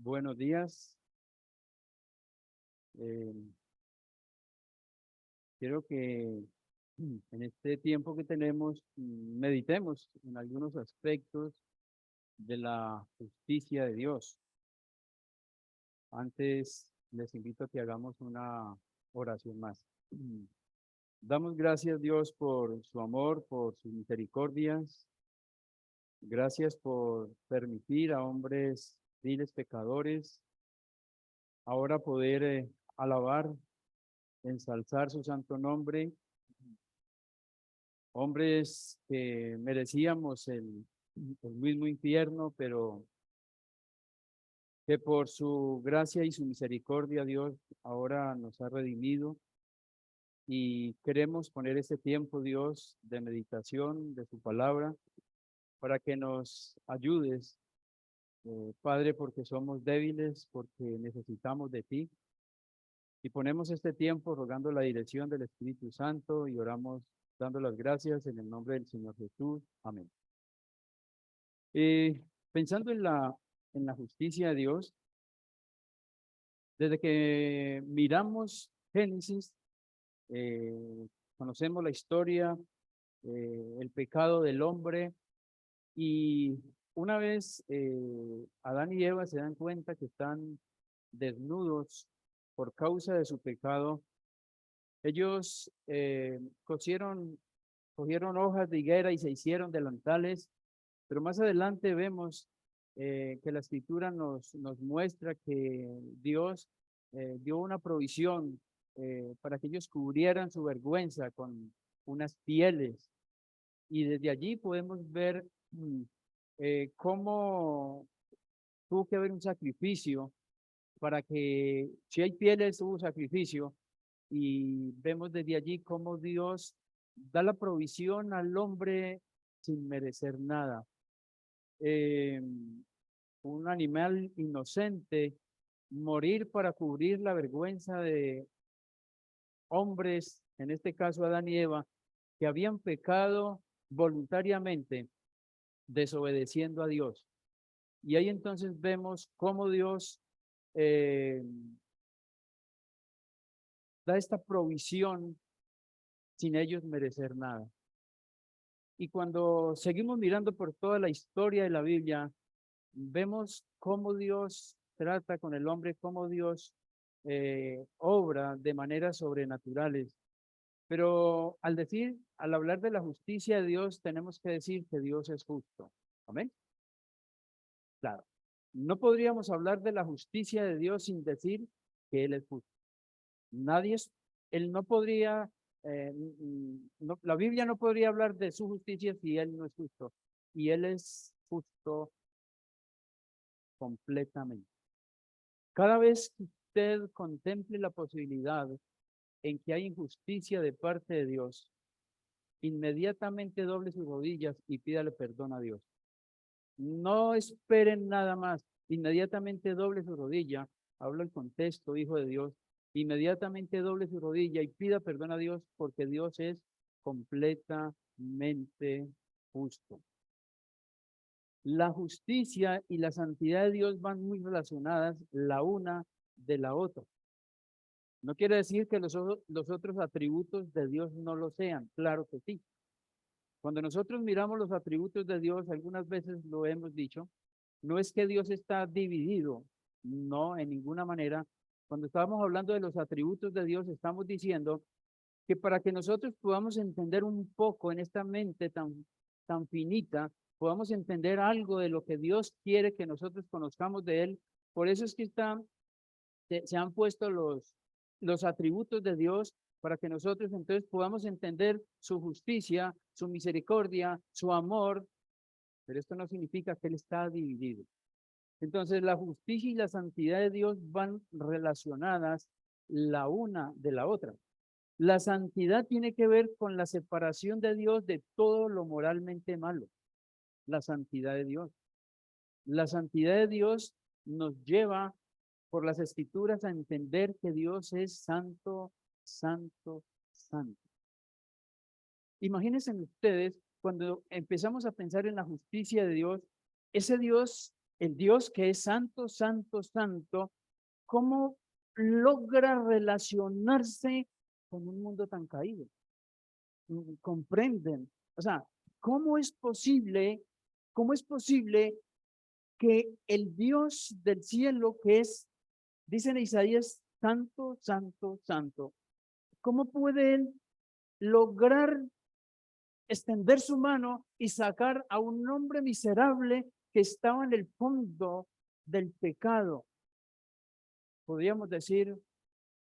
Buenos días. Eh, Quiero que en este tiempo que tenemos meditemos en algunos aspectos de la justicia de Dios. Antes les invito a que hagamos una oración más. Damos gracias, Dios, por su amor, por sus misericordias. Gracias por permitir a hombres viles pecadores ahora poder alabar, ensalzar su santo nombre. Hombres que merecíamos el mismo infierno, pero que por su gracia y su misericordia Dios ahora nos ha redimido y queremos poner este tiempo, Dios, de meditación de su palabra para que nos ayudes, Padre, porque somos débiles, porque necesitamos de ti. Y ponemos este tiempo rogando la dirección del Espíritu Santo y oramos dando las gracias en el nombre del Señor Jesús. Amén. Pensando en la justicia de Dios, desde que miramos Génesis, conocemos la historia, el pecado del hombre, y una vez Adán y Eva se dan cuenta que están desnudos por causa de su pecado, ellos cogieron hojas de higuera y se hicieron delantales. Pero más adelante vemos que la escritura nos muestra que Dios dio una provisión para que ellos cubrieran su vergüenza con unas pieles. Y desde allí podemos ver cómo tuvo que haber un sacrificio para que, si hay pieles, hubo sacrificio. Y vemos desde allí cómo Dios da la provisión al hombre sin merecer nada. eh, un animal inocente, morir para cubrir la vergüenza de hombres, en este caso Adán y Eva, que habían pecado voluntariamente, desobedeciendo a Dios. Y ahí entonces vemos cómo Dios eh, da esta provisión sin ellos merecer nada. Y cuando seguimos mirando por toda la historia de la Biblia, vemos cómo Dios trata con el hombre, cómo Dios obra de maneras sobrenaturales. Pero al hablar de la justicia de Dios, tenemos que decir que Dios es justo. Amén. Claro. No podríamos hablar de la justicia de Dios sin decir que Él es justo. Él no podría, la Biblia no podría hablar de su justicia si Él no es justo. Y Él es justo completamente. Cada vez que usted contemple la posibilidad en que hay injusticia de parte de Dios, inmediatamente doble sus rodillas y pídale perdón a Dios. No esperen nada más, inmediatamente doble su rodilla, habla el contexto, hijo de Dios, inmediatamente doble su rodilla y pida perdón a Dios porque Dios es completamente justo. La justicia y la santidad de Dios van muy relacionadas la una de la otra. No quiere decir que los otros atributos de Dios no lo sean, claro que sí. Cuando nosotros miramos los atributos de Dios, algunas veces lo hemos dicho, no es que Dios está dividido, no, en ninguna manera. Cuando estábamos hablando de los atributos de Dios, estamos diciendo que para que nosotros podamos entender un poco en esta mente tan finita, podamos entender algo de lo que Dios quiere que nosotros conozcamos de Él, por eso es que se han puesto los atributos de Dios para que nosotros entonces podamos entender su justicia, su misericordia, su amor, pero esto no significa que Él está dividido. Entonces la justicia y la santidad de Dios van relacionadas la una de la otra. La santidad tiene que ver con la separación de Dios de todo lo moralmente malo. La santidad de Dios. La santidad de Dios nos lleva por las escrituras a entender que Dios es santo, santo, santo. Imagínense ustedes cuando empezamos a pensar en la justicia de Dios, ese Dios El Dios que es santo, santo, santo, ¿cómo logra relacionarse con un mundo tan caído? ¿Comprenden? O sea, ¿cómo es posible, cómo es posible que el Dios del cielo, que es, dice en Isaías, santo, santo, santo, cómo puede él lograr extender su mano y sacar a un hombre miserable que estaba en el fondo del pecado? Podríamos decir,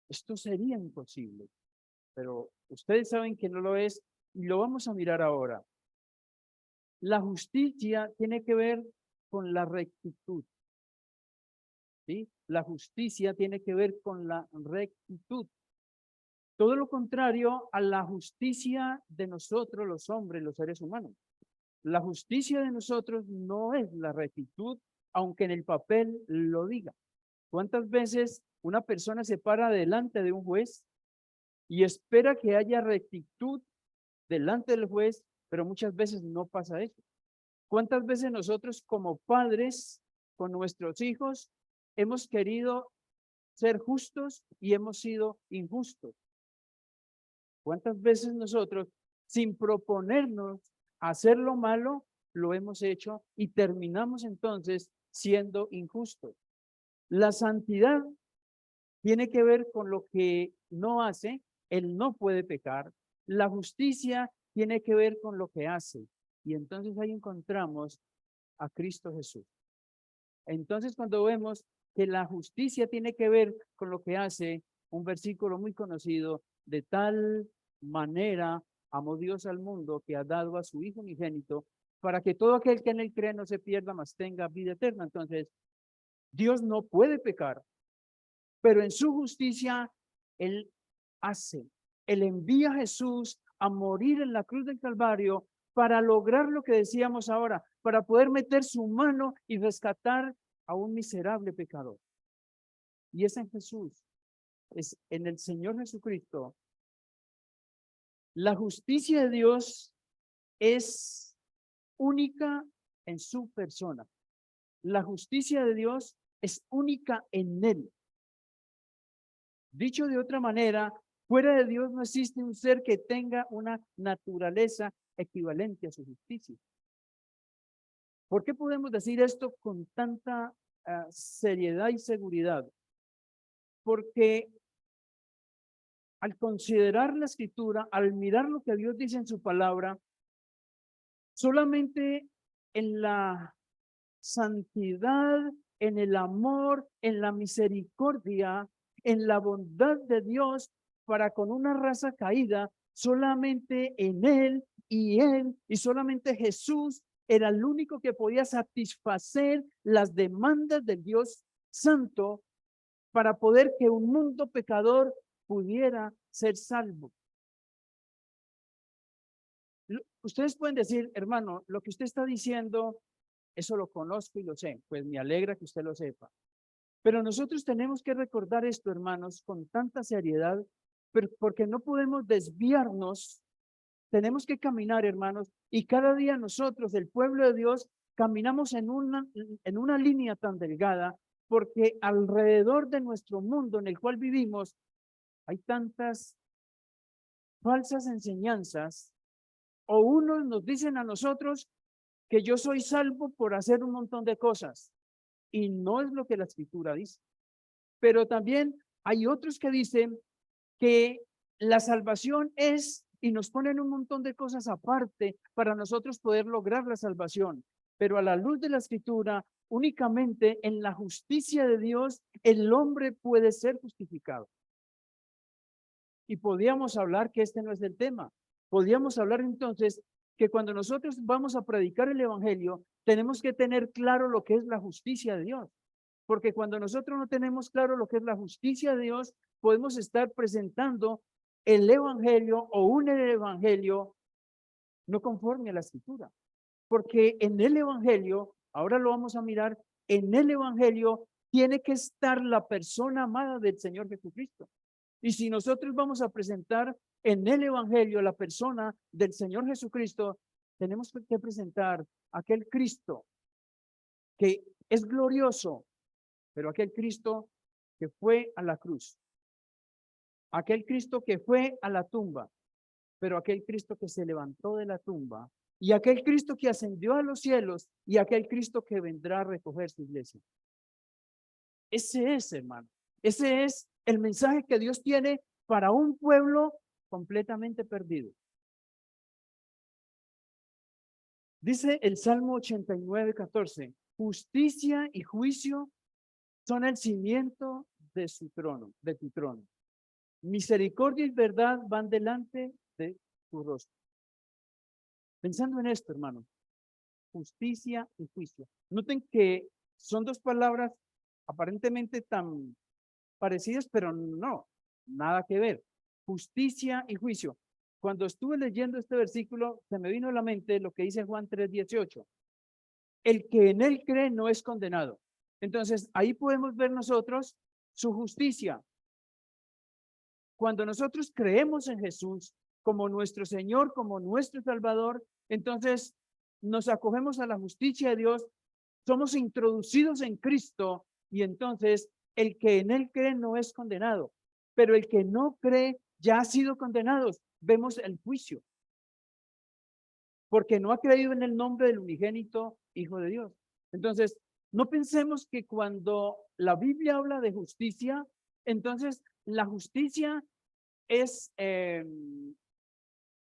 esto sería imposible, pero ustedes saben que no lo es y lo vamos a mirar ahora. La justicia tiene que ver con la rectitud, ¿sí? La justicia tiene que ver con la rectitud. Todo lo contrario a la justicia de nosotros, los hombres, los seres humanos. La justicia de nosotros no es la rectitud, aunque en el papel lo diga. ¿Cuántas veces una persona se para delante de un juez y espera que haya rectitud delante del juez, pero muchas veces no pasa eso? ¿Cuántas veces nosotros como padres con nuestros hijos hemos querido ser justos y hemos sido injustos? ¿Cuántas veces nosotros, sin proponernos hacer lo malo, lo hemos hecho y terminamos entonces siendo injustos? La santidad tiene que ver con lo que no hace, él no puede pecar. La justicia tiene que ver con lo que hace. Y entonces ahí encontramos a Cristo Jesús. Entonces cuando vemos que la justicia tiene que ver con lo que hace, un versículo muy conocido, de tal manera amó Dios al mundo que ha dado a su Hijo unigénito para que todo aquel que en él cree no se pierda, mas tenga vida eterna. Entonces, Dios no puede pecar, pero en su justicia él hace, él envía a Jesús a morir en la cruz del Calvario para lograr lo que decíamos ahora, para poder meter su mano y rescatar a un miserable pecador. Y es en Jesús, es en el Señor Jesucristo. La justicia de Dios es única en su persona. La justicia de Dios es única en Él. Dicho de otra manera, fuera de Dios no existe un ser que tenga una naturaleza equivalente a su justicia. ¿Por qué podemos decir esto con tanta seriedad y seguridad? Porque al considerar la escritura, al mirar lo que Dios dice en su palabra, solamente en la santidad, en el amor, en la misericordia, en la bondad de Dios para con una raza caída, solamente en Él y solamente Jesús era el único que podía satisfacer las demandas del Dios Santo para poder que un mundo pecador pudiera ser salvo. Ustedes pueden decir, hermano, lo que usted está diciendo, eso lo conozco y lo sé, pues me alegra que usted lo sepa. Pero nosotros tenemos que recordar esto, hermanos, con tanta seriedad, porque no podemos desviarnos, tenemos que caminar, hermanos, y cada día nosotros, el pueblo de Dios, caminamos en una línea tan delgada, porque alrededor de nuestro mundo en el cual vivimos, hay tantas falsas enseñanzas, o unos nos dicen a nosotros que yo soy salvo por hacer un montón de cosas, y no es lo que la escritura dice. Pero también hay otros que dicen que la salvación es, y nos ponen un montón de cosas aparte para nosotros poder lograr la salvación. Pero a la luz de la escritura, únicamente en la justicia de Dios, el hombre puede ser justificado. Y podíamos hablar que este no es el tema. Podíamos hablar entonces que cuando nosotros vamos a predicar el evangelio, tenemos que tener claro lo que es la justicia de Dios. Porque cuando nosotros no tenemos claro lo que es la justicia de Dios, podemos estar presentando el evangelio o un evangelio no conforme a la escritura. Porque en el evangelio, ahora lo vamos a mirar, en el evangelio tiene que estar la persona amada del Señor Jesucristo. Y si nosotros vamos a presentar en el evangelio la persona del Señor Jesucristo, tenemos que presentar aquel Cristo que es glorioso, pero aquel Cristo que fue a la cruz, aquel Cristo que fue a la tumba, pero aquel Cristo que se levantó de la tumba, y aquel Cristo que ascendió a los cielos, y aquel Cristo que vendrá a recoger su iglesia. Ese es, hermano, ese es el mensaje que Dios tiene para un pueblo completamente perdido. Dice el Salmo 89:14, justicia y juicio son el cimiento de su trono, de tu trono. Misericordia y verdad van delante de tu rostro. Pensando en esto, hermano, justicia y juicio. Noten que son dos palabras aparentemente tan parecidas, pero no, nada que ver. Justicia y juicio. Cuando estuve leyendo este versículo, se me vino a la mente lo que dice Juan 3:18. El que en él cree no es condenado. Entonces, ahí podemos ver nosotros su justicia. Cuando nosotros creemos en Jesús como nuestro Señor, como nuestro Salvador, entonces nos acogemos a la justicia de Dios, somos introducidos en Cristo y entonces el que en él cree no es condenado, pero el que no cree ya ha sido condenado. Vemos el juicio, porque no ha creído en el nombre del unigénito Hijo de Dios. Entonces, no pensemos que cuando la Biblia habla de justicia, entonces la justicia es,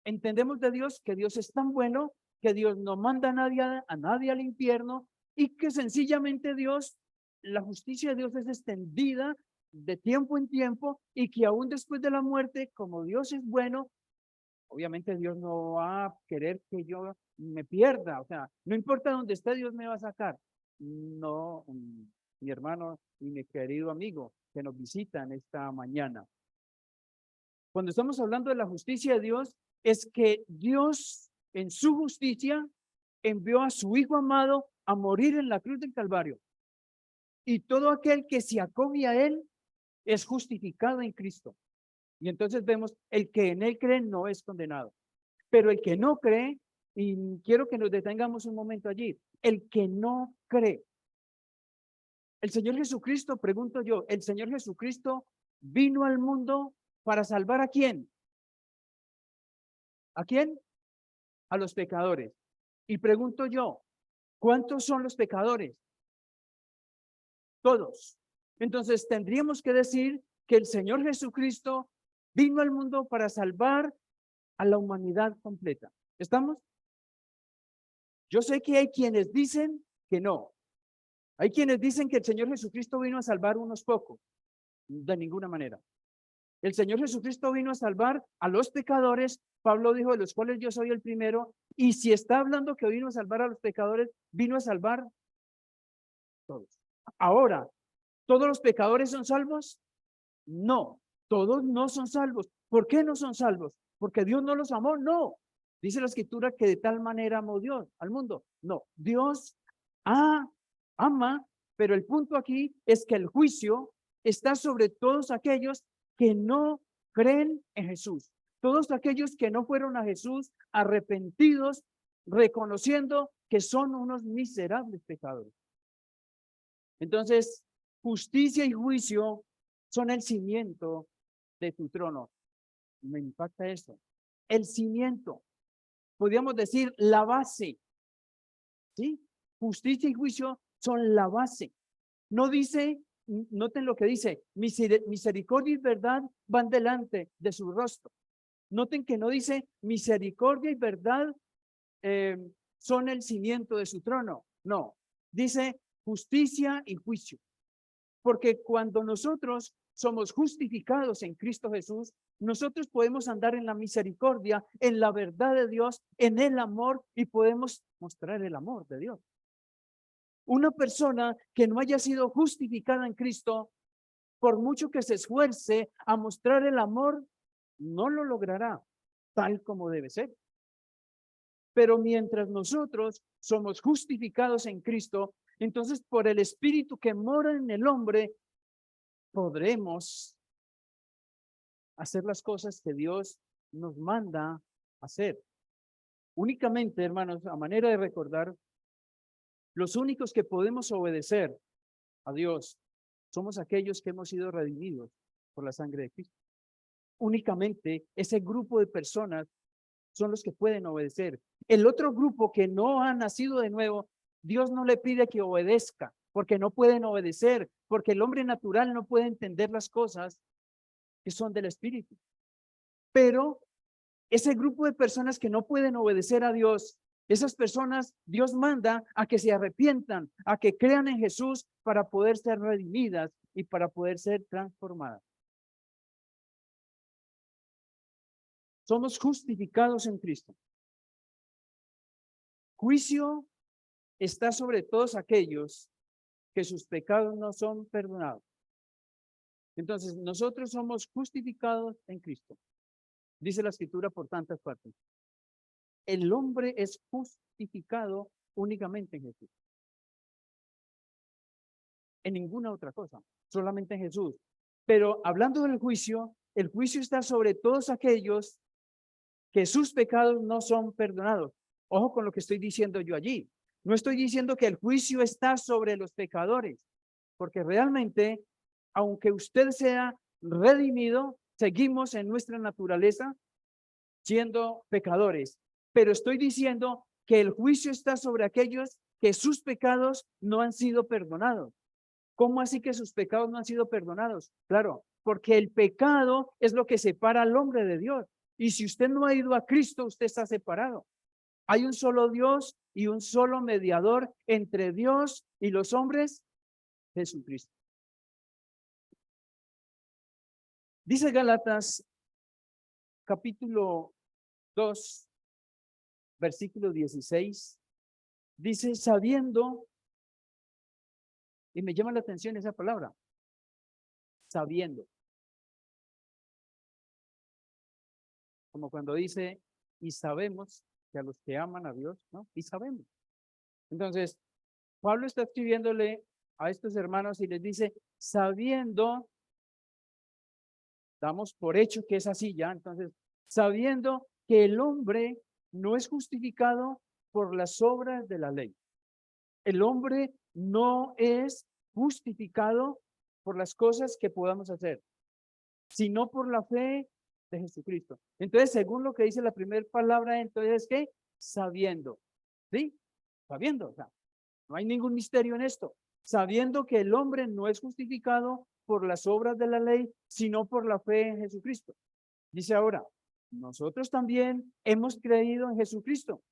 entendemos de Dios que Dios es tan bueno, que Dios no manda a nadie al infierno y que sencillamente Dios, la justicia de Dios es extendida de tiempo en tiempo y que aún después de la muerte, como Dios es bueno, obviamente Dios no va a querer que yo me pierda, o sea, no importa dónde esté, Dios me va a sacar. No, mi hermano y mi querido amigo que nos visitan esta mañana. Cuando estamos hablando de la justicia de Dios, es que Dios en su justicia envió a su Hijo amado a morir en la cruz del Calvario. Y todo aquel que se acoge a Él es justificado en Cristo. Y entonces vemos, el que en Él cree no es condenado. Pero el que no cree, y quiero que nos detengamos un momento allí, el que no cree. El Señor Jesucristo, pregunto yo, el Señor Jesucristo vino al mundo para salvar ¿a quién? ¿A quién? A los pecadores. Y pregunto yo, ¿cuántos son los pecadores? Todos. Entonces tendríamos que decir que el Señor Jesucristo vino al mundo para salvar a la humanidad completa. ¿Estamos? Yo sé que hay quienes dicen que no. Hay quienes dicen que el Señor Jesucristo vino a salvar unos pocos. De ninguna manera. El Señor Jesucristo vino a salvar a los pecadores. Pablo dijo, de los cuales yo soy el primero. Y si está hablando que vino a salvar a los pecadores, vino a salvar todos. Ahora, ¿todos los pecadores son salvos? No, todos no son salvos. ¿Por qué no son salvos? ¿Porque Dios no los amó? No. Dice la escritura que de tal manera amó Dios al mundo. No, Dios ama, pero el punto aquí es que el juicio está sobre todos aquellos que no creen en Jesús. Todos aquellos que no fueron a Jesús arrepentidos, reconociendo que son unos miserables pecadores. Entonces, justicia y juicio son el cimiento de tu trono. Me impacta esto. El cimiento, podríamos decir la base, ¿sí? Justicia y juicio son la base. No dice, noten lo que dice, misericordia y verdad van delante de su rostro. Noten que no dice misericordia y verdad son el cimiento de su trono. No, dice justicia y juicio. Porque cuando nosotros somos justificados en Cristo Jesús, nosotros podemos andar en la misericordia, en la verdad de Dios, en el amor y podemos mostrar el amor de Dios. Una persona que no haya sido justificada en Cristo, por mucho que se esfuerce a mostrar el amor, no lo logrará tal como debe ser. Pero mientras nosotros somos justificados en Cristo, entonces por el Espíritu que mora en el hombre, podremos hacer las cosas que Dios nos manda hacer. Únicamente, hermanos, a manera de recordar, Los únicos que podemos obedecer a Dios somos aquellos que hemos sido redimidos por la sangre de Cristo. Únicamente ese grupo de personas son los que pueden obedecer. El otro grupo que no ha nacido de nuevo, Dios no le pide que obedezca, porque no pueden obedecer, porque el hombre natural no puede entender las cosas que son del Espíritu. Pero ese grupo de personas que no pueden obedecer a Dios, esas personas, Dios manda a que se arrepientan, a que crean en Jesús para poder ser redimidas y para poder ser transformadas. Somos justificados en Cristo. Juicio está sobre todos aquellos que sus pecados no son perdonados. Entonces, nosotros somos justificados en Cristo. Dice la Escritura por tantas partes. El hombre es justificado únicamente en Jesús. En ninguna otra cosa, solamente en Jesús. Pero hablando del juicio, el juicio está sobre todos aquellos que sus pecados no son perdonados. Ojo con lo que estoy diciendo yo allí. No estoy diciendo que el juicio está sobre los pecadores, porque realmente, aunque usted sea redimido, seguimos en nuestra naturaleza siendo pecadores. Pero estoy diciendo que el juicio está sobre aquellos que sus pecados no han sido perdonados. ¿Cómo así que sus pecados no han sido perdonados? Claro, porque el pecado es lo que separa al hombre de Dios. Y si usted no ha ido a Cristo, usted está separado. Hay un solo Dios y un solo mediador entre Dios y los hombres, Jesucristo. Dice Gálatas capítulo 2, versículo 16. Dice, sabiendo, y me llama la atención esa palabra, sabiendo. Como cuando dice, y sabemos que a los que aman a Dios, ¿no? Y sabemos. Entonces, Pablo está escribiéndole a estos hermanos y les dice, sabiendo, damos por hecho que es así ya, entonces, sabiendo que el hombre no es justificado por las obras de la ley. El hombre no es justificado por las cosas que podamos hacer, sino por la fe de Jesucristo. Entonces, según lo que dice la primera palabra, entonces, ¿qué? Sabiendo, ¿sí? Sabiendo, o sea, no hay ningún misterio en esto. Sabiendo que el hombre no es justificado por las obras de la ley, sino por la fe en Jesucristo. Dice ahora, nosotros también hemos creído en Jesucristo.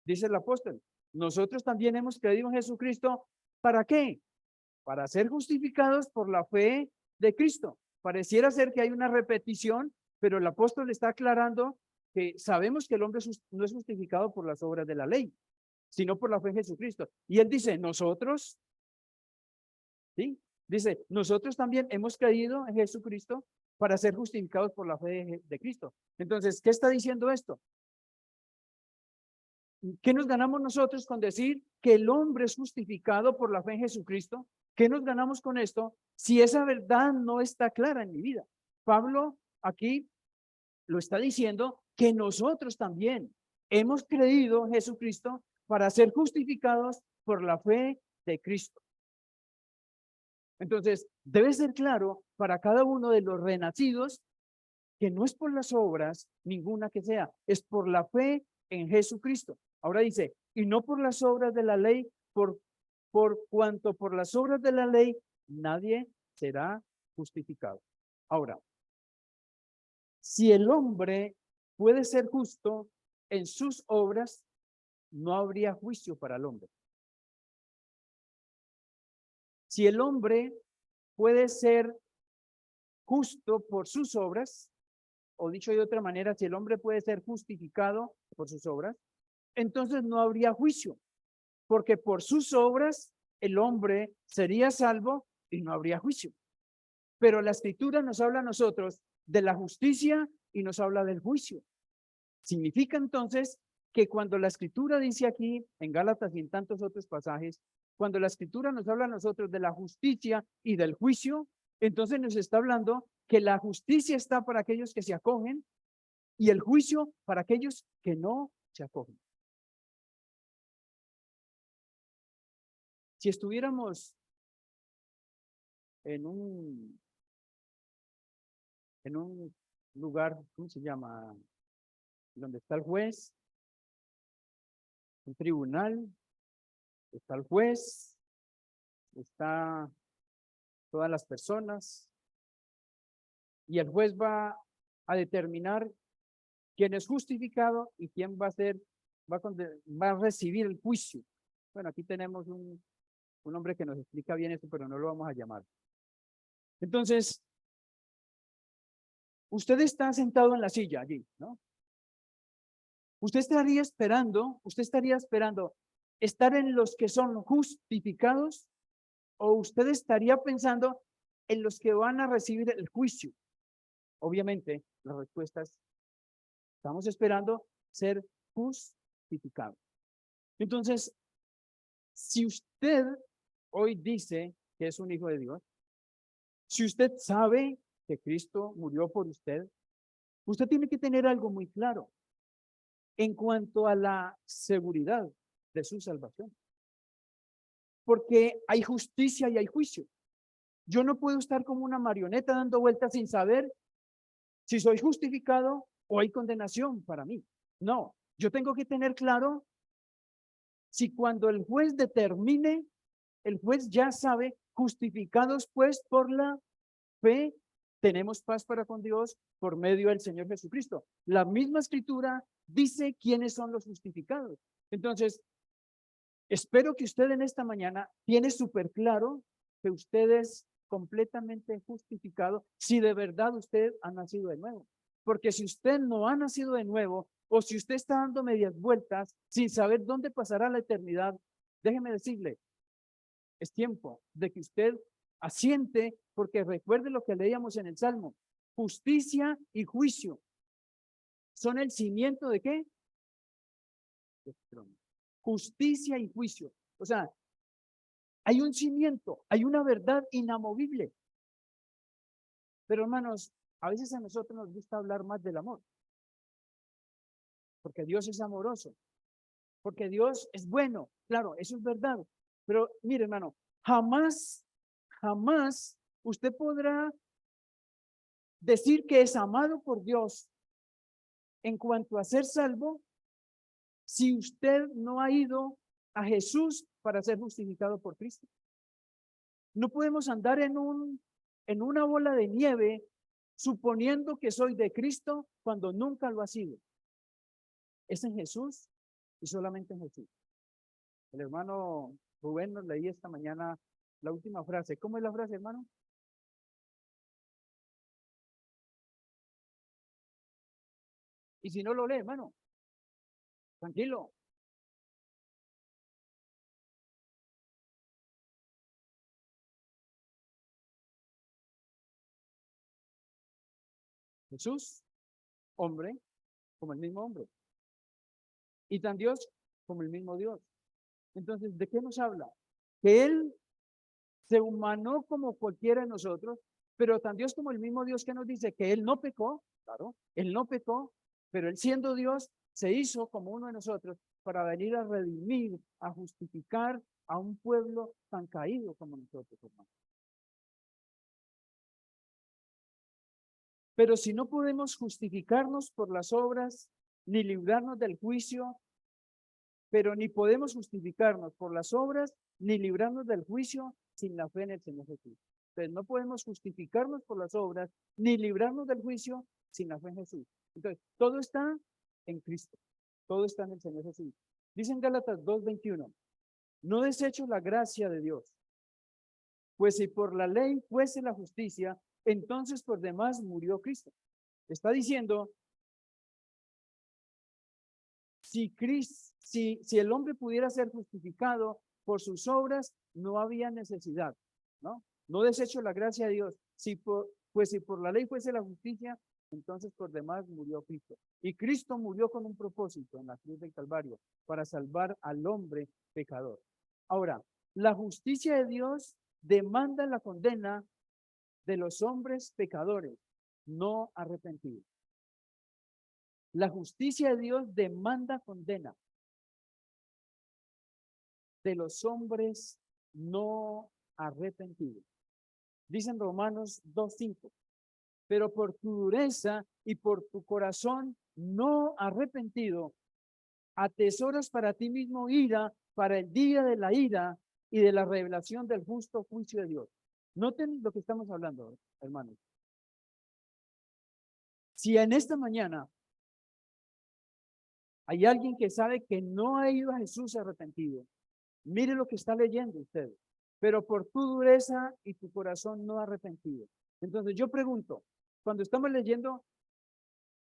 Dice el apóstol, nosotros también hemos creído en Jesucristo. ¿Para qué? Para ser justificados por la fe de Cristo. Pareciera ser que hay una repetición, pero el apóstol está aclarando que sabemos que el hombre no es justificado por las obras de la ley, sino por la fe en Jesucristo. Y él dice, nosotros, ¿sí? Dice, nosotros también hemos creído en Jesucristo para ser justificados por la fe de Cristo. Entonces, ¿qué está diciendo esto? ¿Qué nos ganamos nosotros con decir que el hombre es justificado por la fe en Jesucristo? ¿Qué nos ganamos con esto si esa verdad no está clara en mi vida? Pablo aquí lo está diciendo que nosotros también hemos creído en Jesucristo para ser justificados por la fe de Cristo. Entonces, debe ser claro para cada uno de los renacidos que no es por las obras, ninguna que sea, es por la fe en Jesucristo. Ahora dice, y no por las obras de la ley, por cuanto por las obras de la ley nadie será justificado. Ahora, si el hombre puede ser justo en sus obras, no habría juicio para el hombre. Si el hombre puede ser justo por sus obras, o dicho de otra manera, si el hombre puede ser justificado por sus obras, entonces no habría juicio, porque por sus obras el hombre sería salvo y no habría juicio. Pero la Escritura nos habla a nosotros de la justicia y nos habla del juicio. Significa entonces que cuando la Escritura dice aquí, en Gálatas y en tantos otros pasajes, cuando la Escritura nos habla a nosotros de la justicia y del juicio, entonces nos está hablando que la justicia está para aquellos que se acogen y el juicio para aquellos que no se acogen. Si estuviéramos en un lugar, ¿cómo se llama? Donde está el juez, un tribunal, está el juez, está todas las personas, y el juez va a determinar quién es justificado y quién va a recibir el juicio. Bueno, aquí tenemos un hombre que nos explica bien esto, pero no lo vamos a llamar. Entonces, usted está sentado en la silla allí, ¿no? Usted estaría esperando estar en los que son justificados, o usted estaría pensando en los que van a recibir el juicio. Obviamente, la respuesta es, estamos esperando ser justificados. Entonces, si usted hoy dice que es un hijo de Dios, si usted sabe que Cristo murió por usted, usted tiene que tener algo muy claro en cuanto a la seguridad de su salvación. Porque hay justicia y hay juicio. Yo no puedo estar como una marioneta dando vueltas sin saber si soy justificado o hay condenación para mí. No, yo tengo que tener claro si cuando el juez determine, el juez ya sabe, justificados pues por la fe, tenemos paz para con Dios por medio del Señor Jesucristo. La misma escritura dice quiénes son los justificados. Entonces, espero que usted en esta mañana tiene súper claro que usted es completamente justificado si de verdad usted ha nacido de nuevo. Porque si usted no ha nacido de nuevo, o si usted está dando medias vueltas sin saber dónde pasará la eternidad, déjeme decirle, es tiempo de que usted asiente, porque recuerde lo que leíamos en el Salmo, justicia y juicio son el cimiento ¿de qué? Justicia y juicio. O sea, hay un cimiento, hay una verdad inamovible. Pero hermanos, a veces a nosotros nos gusta hablar más del amor, porque Dios es amoroso, porque Dios es bueno. Claro, eso es verdad. Pero mire, hermano, jamás usted podrá decir que es amado por Dios en cuanto a ser salvo si usted no ha ido a Jesús para ser justificado por Cristo. No podemos andar en una bola de nieve suponiendo que soy de Cristo cuando nunca lo ha sido. Es en Jesús y solamente en Jesús. El hermano Rubén nos leía esta mañana la última frase. ¿Cómo es la frase, hermano? Y si no lo lee, hermano, tranquilo. Jesús, hombre, como el mismo hombre. Y tan Dios como el mismo Dios. Entonces, ¿de qué nos habla? Que Él se humanó como cualquiera de nosotros, pero tan Dios como el mismo Dios que nos dice que Él no pecó, claro, Él no pecó, pero Él siendo Dios se hizo como uno de nosotros para venir a redimir, a justificar a un pueblo tan caído como nosotros, hermanos. Pero si no podemos justificarnos por las obras, ni librarnos del juicio, pero ni podemos justificarnos por las obras, ni librarnos del juicio sin la fe en el Señor Jesús. Entonces, no podemos justificarnos por las obras, ni librarnos del juicio sin la fe en Jesús. Entonces, todo está en Cristo, todo está en el Señor Jesús. Dice en Gálatas 2:21, no desecho la gracia de Dios, pues si por la ley fuese la justicia, entonces por demás murió Cristo. Está diciendo, si el hombre pudiera ser justificado por sus obras, no había necesidad, ¿no? No desecho la gracia de Dios. Pues si por la ley fuese la justicia, entonces por demás murió Cristo. Y Cristo murió con un propósito en la cruz del Calvario, para salvar al hombre pecador. Ahora, la justicia de Dios demanda la condena de los hombres pecadores, no arrepentidos. La justicia de Dios demanda condena de los hombres no arrepentido. Dicen Romanos 2:5, pero por tu dureza y por tu corazón no arrepentido, atesoras para ti mismo ira para el día de la ira y de la revelación del justo juicio de Dios. Noten lo que estamos hablando, hermanos. Si en esta mañana hay alguien que sabe que no ha ido a Jesús arrepentido, mire lo que está leyendo usted. Pero por tu dureza y tu corazón no arrepentido. Entonces yo pregunto, cuando estamos leyendo,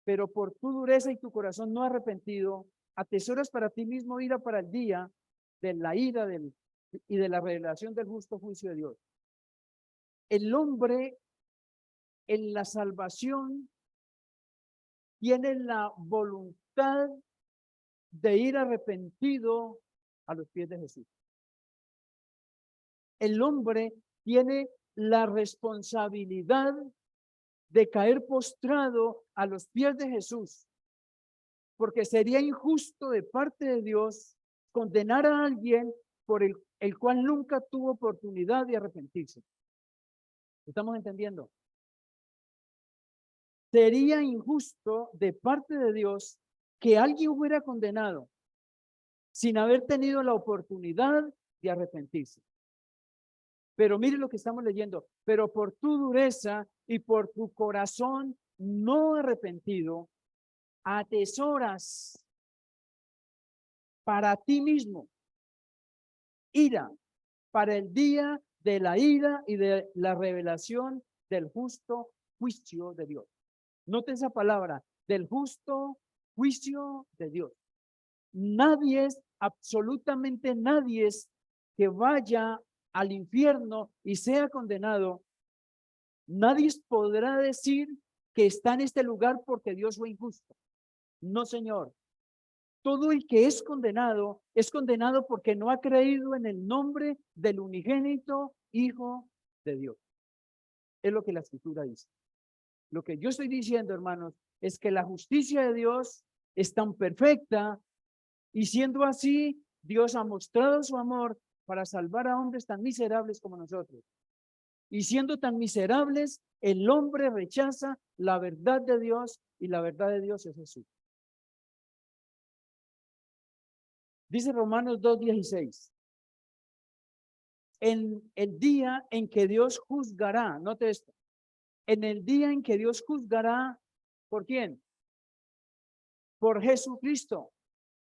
pero por tu dureza y tu corazón no arrepentido, atesoras para ti mismo ira para el día de la ira y de la revelación del justo juicio de Dios. El hombre en la salvación tiene la voluntad de ir arrepentido a los pies de Jesús. El hombre tiene la responsabilidad de caer postrado a los pies de Jesús, porque sería injusto de parte de Dios condenar a alguien por el cual nunca tuvo oportunidad de arrepentirse. ¿Estamos entendiendo? Sería injusto de parte de Dios que alguien fuera condenado sin haber tenido la oportunidad de arrepentirse. Pero mire lo que estamos leyendo. Pero por tu dureza y por tu corazón no arrepentido, atesoras para ti mismo ira para el día de la ira y de la revelación del justo juicio de Dios. Note esa palabra, del justo juicio de Dios. Nadie es, absolutamente nadie es que vaya al infierno y sea condenado. Nadie podrá decir que está en este lugar porque Dios fue injusto. No, Señor. Todo el que es condenado porque no ha creído en el nombre del unigénito Hijo de Dios. Es lo que la Escritura dice. Lo que yo estoy diciendo, hermanos, es que la justicia de Dios es tan perfecta y siendo así, Dios ha mostrado su amor para salvar a hombres tan miserables como nosotros. Y siendo tan miserables, el hombre rechaza la verdad de Dios y la verdad de Dios es Jesús. Dice Romanos 2:16. En el día en que Dios juzgará, note esto, en el día en que Dios juzgará, ¿por quién? Por Jesucristo.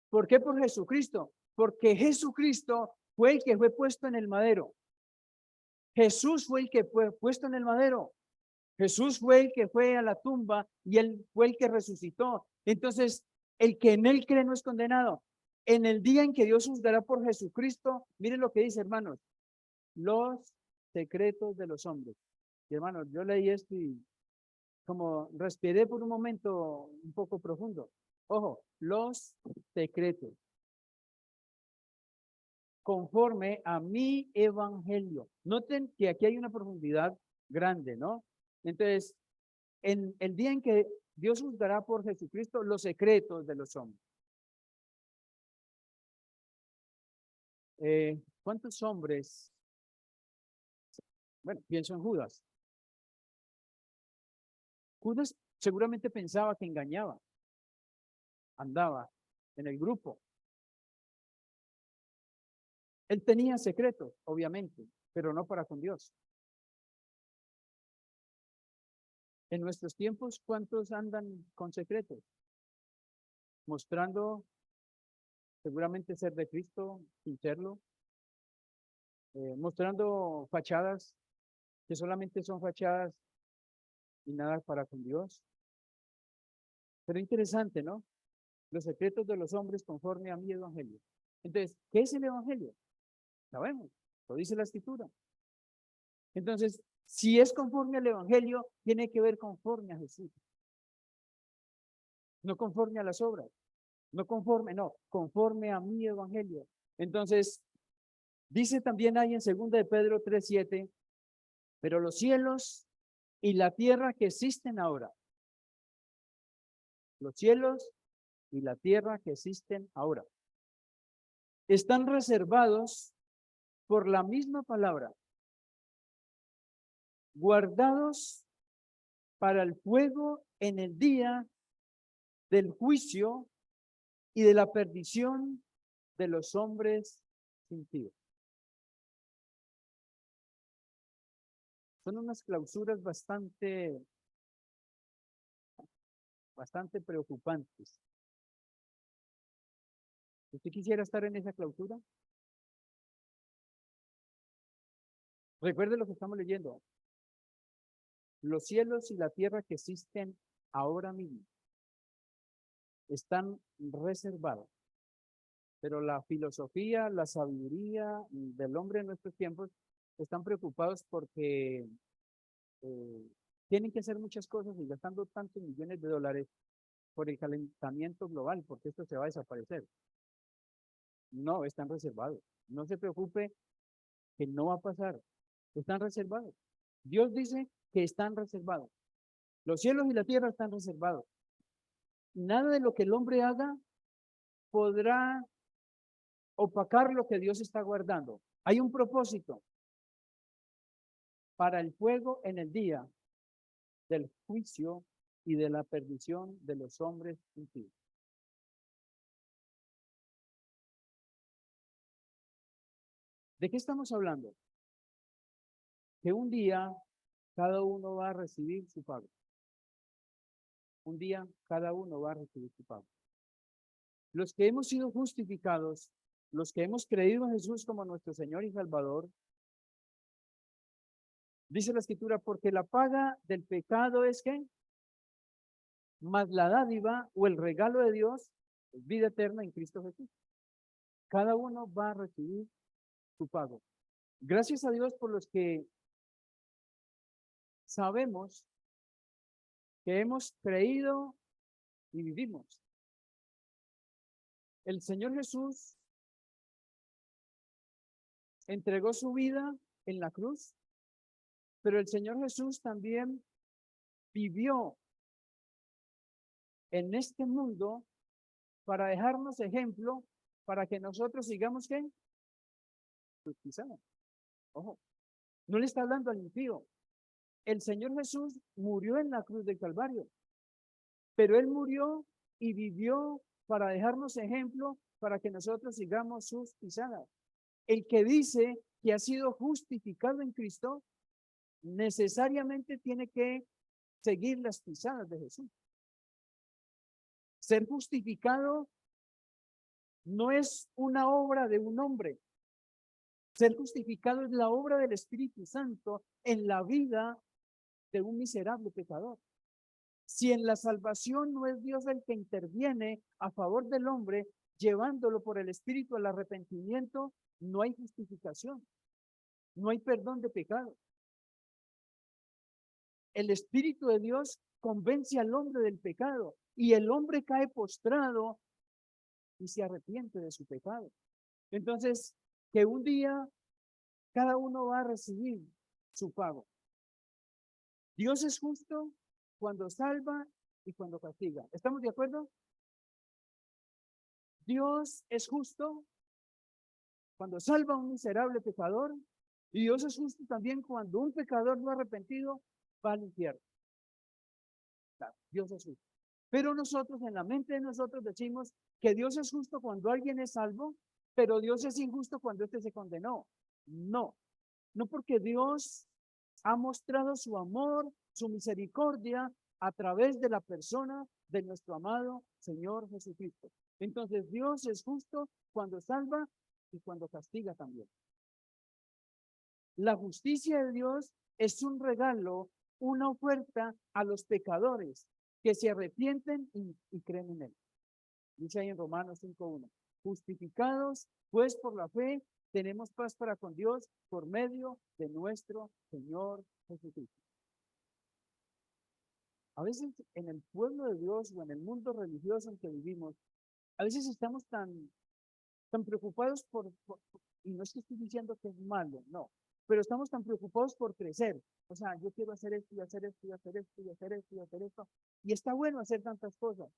¿Por qué por Jesucristo? Porque Jesucristo fue el que fue puesto en el madero. Jesús fue el que fue puesto en el madero. Jesús fue el que fue a la tumba y él fue el que resucitó. Entonces, el que en él cree no es condenado. En el día en que Dios juzgará por Jesucristo, miren lo que dice, hermanos, los secretos de los hombres. Y hermanos, yo leí esto y como respiré por un momento un poco profundo. Ojo, los secretos. Conforme a mi evangelio. Noten que aquí hay una profundidad grande, ¿no? Entonces, en el día en que Dios juzgará por Jesucristo los secretos de los hombres. ¿Cuántos hombres? Bueno, pienso en Judas. Judas seguramente pensaba que engañaba. Andaba en el grupo. Él tenía secretos, obviamente, pero no para con Dios. En nuestros tiempos, ¿cuántos andan con secretos? Mostrando seguramente ser de Cristo, sin serlo. Mostrando fachadas que solamente son fachadas y nada para con Dios. Pero interesante, ¿no? Los secretos de los hombres conforme a mi evangelio. Entonces, ¿qué es el evangelio? Sabemos, lo dice la Escritura. Entonces, si es conforme al evangelio, tiene que ver conforme a Jesús. No conforme a las obras. No conforme, no, conforme a mi evangelio. Entonces, dice también ahí en 2 de Pedro 3:7, pero los cielos y la tierra que existen ahora, los cielos y la tierra que existen ahora, están reservados por la misma palabra, guardados para el fuego en el día del juicio y de la perdición de los hombres impíos. Son unas clausuras bastante preocupantes. ¿Usted quisiera estar en esa clausura? Recuerde lo que estamos leyendo. Los cielos y la tierra que existen ahora mismo están reservados, pero la filosofía, la sabiduría del hombre en nuestros tiempos están preocupados porque eh, tienen que hacer muchas cosas y gastando tantos millones de dólares por el calentamiento global, porque esto se va a desaparecer. No, están reservados. No se preocupe que no va a pasar. Están reservados. Dios dice que están reservados. Los cielos y la tierra están reservados. Nada de lo que el hombre haga podrá opacar lo que Dios está guardando. Hay un propósito para el fuego en el día del juicio y de la perdición de los hombres impíos. ¿De qué estamos hablando? Que un día cada uno va a recibir su pago. Un día cada uno va a recibir su pago. Los que hemos sido justificados, los que hemos creído en Jesús como nuestro Señor y Salvador, dice la Escritura, porque la paga del pecado es ¿qué? Más la dádiva o el regalo de Dios es vida eterna en Cristo Jesús. Cada uno va a recibir su pago. Gracias a Dios por los que sabemos que hemos creído y vivimos. El Señor Jesús entregó su vida en la cruz, pero el Señor Jesús también vivió en este mundo para dejarnos ejemplo, para que nosotros sigamos ¿qué? Sus pisadas. Ojo, no le está hablando al impío. El Señor Jesús murió en la cruz del Calvario, pero Él murió y vivió para dejarnos ejemplo, para que nosotros sigamos sus pisadas. El que dice que ha sido justificado en Cristo, necesariamente tiene que seguir las pisadas de Jesús. Ser justificado no es una obra de un hombre. Ser justificado es la obra del Espíritu Santo en la vida de un miserable pecador. Si en la salvación no es Dios el que interviene a favor del hombre, llevándolo por el Espíritu al arrepentimiento, no hay justificación, no hay perdón de pecado. El Espíritu de Dios convence al hombre del pecado y el hombre cae postrado y se arrepiente de su pecado. Entonces, que un día cada uno va a recibir su pago. Dios es justo cuando salva y cuando castiga. ¿Estamos de acuerdo? Dios es justo cuando salva a un miserable pecador y Dios es justo también cuando un pecador no arrepentido va al infierno. Claro, Dios es justo. Pero nosotros, en la mente de nosotros, decimos que Dios es justo cuando alguien es salvo, pero Dios es injusto cuando éste se condenó. No, no, porque Dios ha mostrado su amor, su misericordia a través de la persona de nuestro amado Señor Jesucristo. Entonces Dios es justo cuando salva y cuando castiga también. La justicia de Dios es un regalo, una oferta a los pecadores que se arrepienten y creen en Él. Dice ahí en Romanos 5:1. Justificados, pues por la fe, tenemos paz para con Dios por medio de nuestro Señor Jesucristo. A veces en el pueblo de Dios o en el mundo religioso en que vivimos, a veces estamos tan preocupados y no es que estoy diciendo que es malo, no, pero estamos tan preocupados por crecer. O sea, yo quiero hacer esto y hacer esto y hacer esto y hacer esto y hacer esto. Y está bueno hacer tantas cosas,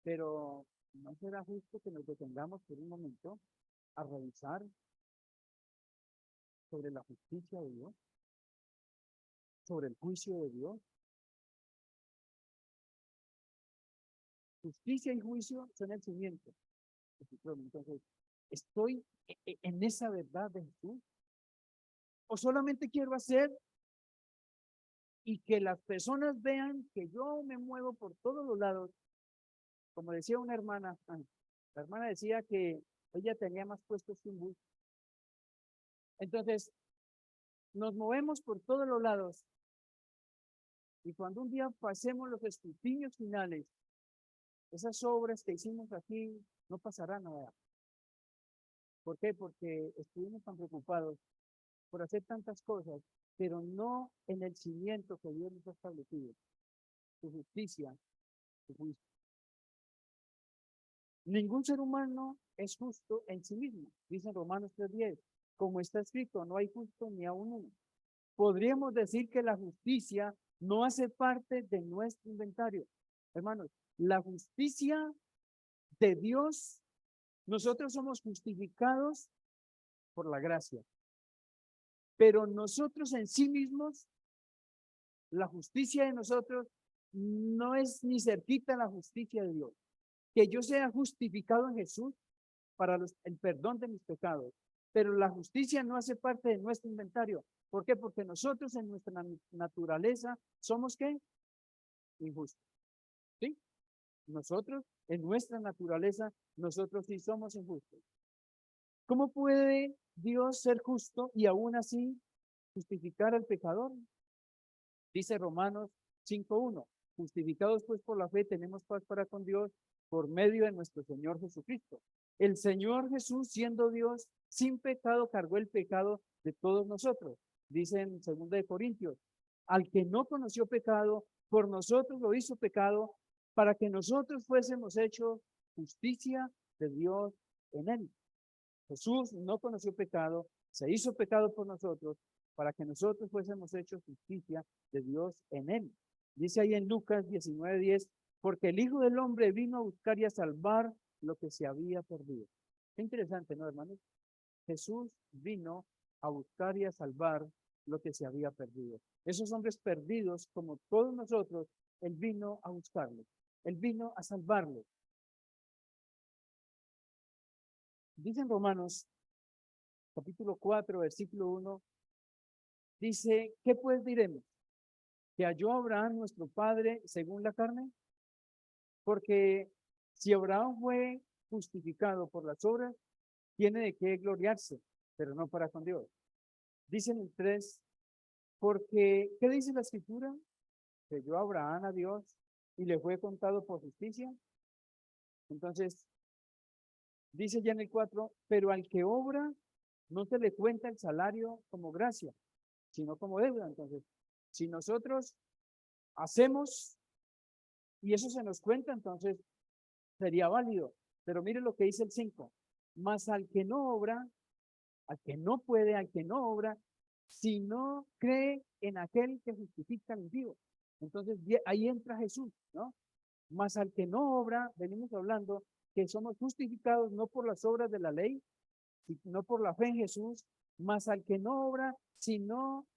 pero ¿no será justo que nos detengamos por un momento a revisar sobre la justicia de Dios, sobre el juicio de Dios. Justicia y juicio son el cimiento. Entonces, ¿estoy en esa verdad de Jesús? ¿O solamente quiero hacer y que las personas vean que yo me muevo por todos los lados? Como decía una hermana, la hermana decía que ella tenía más puestos que un bus. Entonces, nos movemos por todos los lados y cuando un día pasemos los escrutinios finales, esas obras que hicimos aquí no pasará nada. ¿Por qué? Porque estuvimos tan preocupados por hacer tantas cosas, pero no en el cimiento que Dios nos ha establecido, su justicia, su juicio. Ningún ser humano es justo en sí mismo, dice Romanos 3:10. Como está escrito, no hay justo ni aun uno. Podríamos decir que la justicia no hace parte de nuestro inventario. Hermanos, la justicia de Dios, nosotros somos justificados por la gracia. Pero nosotros en sí mismos, la justicia de nosotros no es ni cerquita la justicia de Dios. Que yo sea justificado en Jesús para el perdón de mis pecados. Pero la justicia no hace parte de nuestro inventario. ¿Por qué? Porque nosotros en nuestra naturaleza somos ¿qué? Injustos. ¿Sí? Nosotros en nuestra naturaleza, nosotros sí somos injustos. ¿Cómo puede Dios ser justo y aún así justificar al pecador? Dice Romanos 5:1, justificados pues por la fe tenemos paz para con Dios por medio de nuestro Señor Jesucristo. El Señor Jesús, siendo Dios, sin pecado, cargó el pecado de todos nosotros. Dice en 2 de Corintios, al que no conoció pecado, por nosotros lo hizo pecado, para que nosotros fuésemos hechos justicia de Dios en él. Jesús no conoció pecado, se hizo pecado por nosotros, para que nosotros fuésemos hechos justicia de Dios en él. Dice ahí en Lucas 19:10, porque el Hijo del Hombre vino a buscar y a salvar lo que se había perdido. Qué interesante, ¿no, hermanos? Jesús vino a buscar y a salvar lo que se había perdido. Esos hombres perdidos, como todos nosotros, Él vino a buscarlos. Él vino a salvarlos. Dice en Romanos, capítulo 4, versículo 1, dice, ¿qué pues diremos? ¿Que halló Abraham nuestro padre según la carne? Porque si Abraham fue justificado por las obras, tiene de qué gloriarse, pero no para con Dios. Dicen el 3, porque, ¿qué dice la escritura? Creyó Abraham a Dios y le fue contado por justicia. Entonces, dice ya en el 4, pero al que obra, no se le cuenta el salario como gracia, sino como deuda. Entonces, si nosotros hacemos y eso se nos cuenta, entonces sería válido. Pero mire lo que dice el 5. Mas al que no obra, al que no puede, al que no obra, si no cree en aquel que justifica al impío. Entonces ahí entra Jesús, ¿no? Mas al que no obra, venimos hablando que somos justificados no por las obras de la ley, sino por la fe en Jesús, mas al que no obra, sino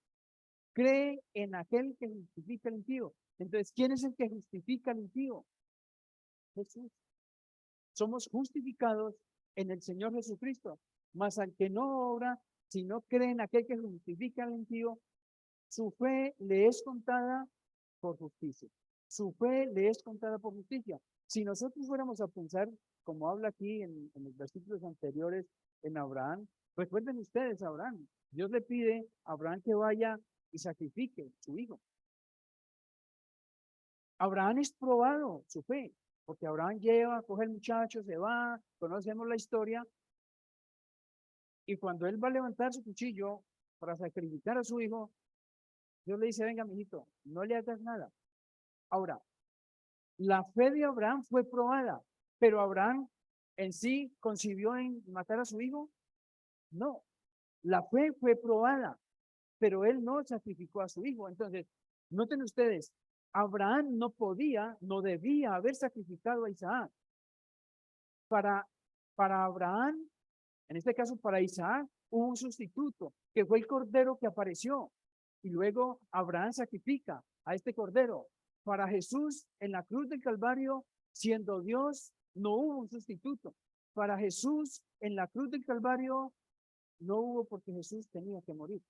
cree en aquel que justifica al impío. Entonces, ¿quién es el que justifica al impío? Jesús. Somos justificados en el Señor Jesucristo, mas al que no obra, si no cree en aquel que justifica al impío, su fe le es contada por justicia. Su fe le es contada por justicia. Si nosotros fuéramos a pensar, como habla aquí en los versículos anteriores en Abraham, recuerden ustedes a Abraham. Dios le pide a Abraham que vaya y sacrifique su hijo. Abraham es probado su fe, porque Abraham lleva, coge el muchacho, se va, conocemos la historia, y cuando él va a levantar su cuchillo para sacrificar a su hijo, Dios le dice, venga, mijito, no le hagas nada. Ahora, la fe de Abraham fue probada, pero Abraham en sí concibió en matar a su hijo. No, la fe fue probada, pero él no sacrificó a su hijo. Entonces, noten ustedes, Abraham no podía, no debía haber sacrificado a Isaac. Para Abraham, en este caso para Isaac, hubo un sustituto, que fue el cordero que apareció. Y luego Abraham sacrifica a este cordero. Para Jesús en la cruz del Calvario, siendo Dios, no hubo un sustituto. Para Jesús en la cruz del Calvario no hubo, porque Jesús tenía que morir.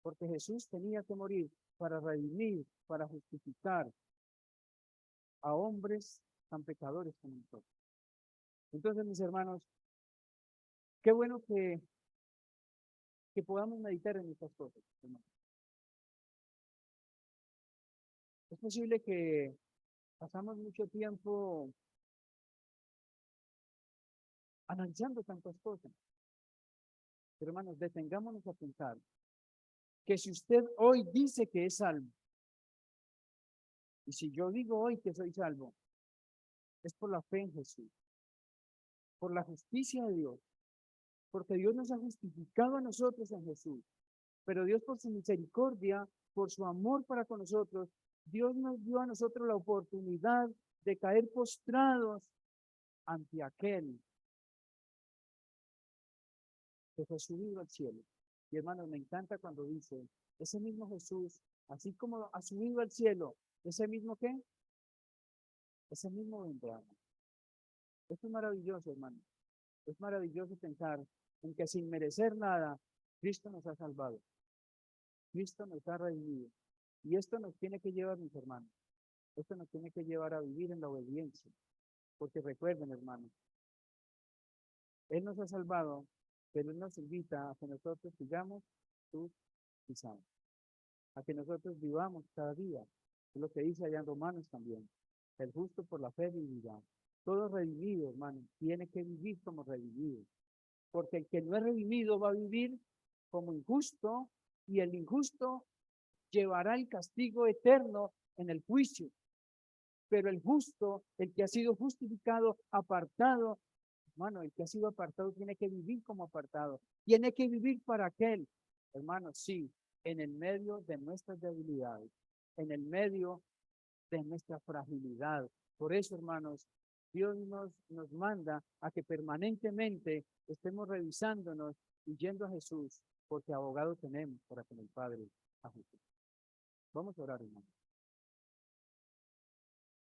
Porque Jesús tenía que morir para redimir, para justificar a hombres tan pecadores como nosotros. Entonces, mis hermanos, qué bueno que podamos meditar en estas cosas, hermanos. Es posible que pasamos mucho tiempo analizando tantas cosas. Pero, hermanos, detengámonos a pensar que si usted hoy dice que es salvo, y si yo digo hoy que soy salvo, es por la fe en Jesús, por la justicia de Dios, porque Dios nos ha justificado a nosotros en Jesús, pero Dios por su misericordia, por su amor para con nosotros, Dios nos dio a nosotros la oportunidad de caer postrados ante aquel que fue subido al cielo. Y hermanos, me encanta cuando dice, ese mismo Jesús, así como ha subido al cielo, ese mismo ¿qué? Ese mismo vendrá. Esto es maravilloso, hermano. Es maravilloso pensar en que sin merecer nada, Cristo nos ha salvado. Cristo nos ha redimido. Y esto nos tiene que llevar, mis hermanos. Esto nos tiene que llevar a vivir en la obediencia. Porque recuerden, hermanos, Él nos ha salvado, pero Él nos invita a que nosotros sigamos sus pisadas. A que nosotros vivamos cada día. Es lo que dice allá en Romanos también. El justo por la fe vivirá. Todo redimido, hermano, tiene que vivir como redimido. Porque el que no es redimido va a vivir como injusto y el injusto llevará el castigo eterno en el juicio. Pero el justo, el que ha sido justificado, apartado, hermano, el que ha sido apartado tiene que vivir como apartado. Tiene que vivir para aquel, hermano, sí, en el medio de nuestras debilidades, en el medio de nuestra fragilidad. Por eso, hermanos, Dios nos manda a que permanentemente estemos revisándonos y yendo a Jesús, porque abogado tenemos para con el Padre, a Jesús. Vamos a orar, hermano.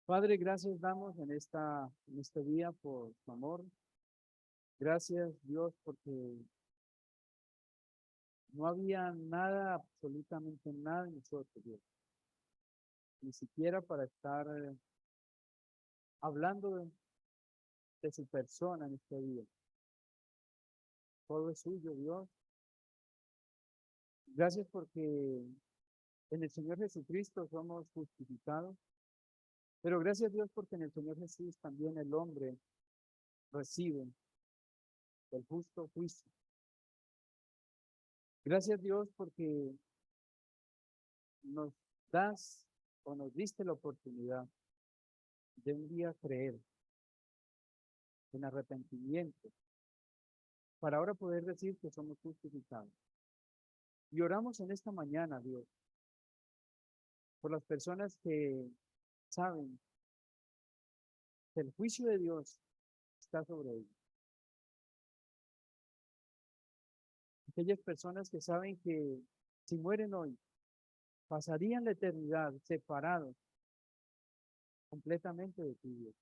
Padre, gracias damos en este día por tu amor. Gracias, Dios, porque no había nada, absolutamente nada en nosotros, Dios. Ni siquiera para estar hablando de su persona en este día. Todo es suyo, Dios. Gracias porque en el Señor Jesucristo somos justificados. Pero gracias, Dios, porque en el Señor Jesús también el hombre recibe el justo juicio. Gracias, Dios, porque nos das o nos diste la oportunidad de un día creer en arrepentimiento para ahora poder decir que somos justificados. Y oramos en esta mañana, Dios, por las personas que saben que el juicio de Dios está sobre ellos. Aquellas personas que saben que si mueren hoy, pasarían la eternidad separados completamente de ti, Dios.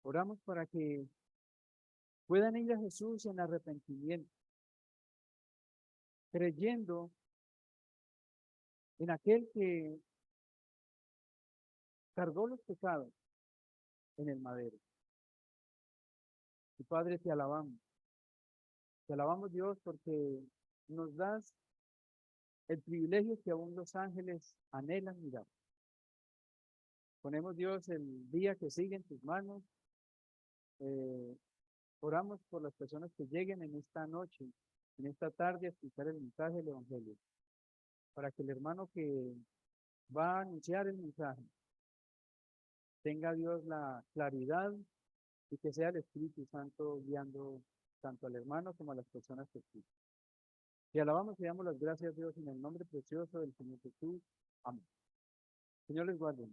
Oramos para que puedan ir a Jesús en arrepentimiento, creyendo en aquel que cargó los pecados en el madero. Y Padre, te alabamos. Te alabamos, Dios, porque nos das el privilegio que aún los ángeles anhelan mirar. Ponemos, Dios, el día que sigue en tus manos. Oramos por las personas que lleguen en esta noche, en esta tarde, a escuchar el mensaje del Evangelio, para que el hermano que va a anunciar el mensaje tenga, Dios, la claridad y que sea el Espíritu Santo guiando tanto al hermano como a las personas que escuchan. Te alabamos y damos las gracias, Dios, en el nombre precioso del Señor Jesús. Amén. Señor les guarde.